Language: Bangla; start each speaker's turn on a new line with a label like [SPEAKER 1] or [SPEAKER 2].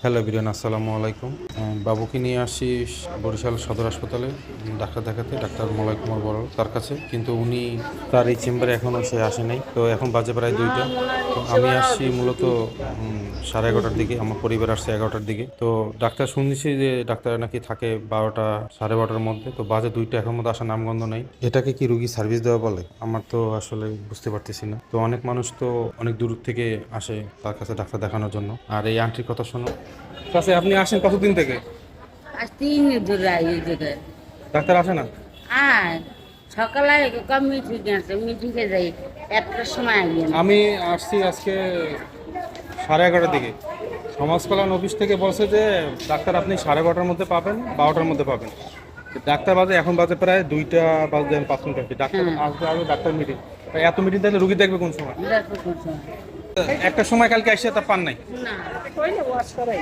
[SPEAKER 1] হ্যালো বিরিয়ান, আসসালামু আলাইকুম। বাবুকে নিয়ে আসি বরিশাল সদর হাসপাতালে ডাক্তার দেখাতে, ডাক্তার মলয় কুমার বড় তার কাছে। কিন্তু উনি তার এই চেম্বারে এখনও সে আসে নাই। তো এখন বাজে প্রায় 2টা। তো আমি আসছি মূলত 11:30টার দিকে, আমার পরিবার আসছে 11টার দিকে। তো ডাক্তার শুনছি যে ডাক্তার নাকি থাকে 12টা 12:30টার মধ্যে। তো বাজে 2টা, এখন মধ্যে আসার নামগন্ধ নেই। এটাকে কি রুগী সার্ভিস দেওয়া বলে? আমার তো আসলে বুঝতে পারতেছি না। তো অনেক মানুষ তো অনেক দূর থেকে আসে তার কাছে ডাক্তার দেখানোর জন্য। আর এই আন্টির কথা শোনো। কাছে আপনি আসেন কতদিন থেকে?
[SPEAKER 2] আজ 3 ধরে এই জায়গায়।
[SPEAKER 1] ডাক্তার আসে না?
[SPEAKER 2] আর সকালে মিটিং আছে, মিটিংয়ে যাই 1টার সময় আগে
[SPEAKER 1] আমি আসছি আজকে 11:30টার দিকে। সমাজ কল্যাণ অফিস থেকে বলছে যে ডাক্তার আপনি 12:30টার মধ্যে পাবেন, 12টার মধ্যে পাবেন। ডাক্তার বাজে, এখন বাজে প্রায় 2টা বাজে 5 মিনিট আর কি। ডাক্তার আসবে, আগে ডাক্তার মিটিং। এত মিটিং তাহলে রুগী দেখবে কোন সময়?
[SPEAKER 2] দেখো কোন সময়।
[SPEAKER 1] একটা সময় কালকে আসছে তা পান নাই।
[SPEAKER 2] না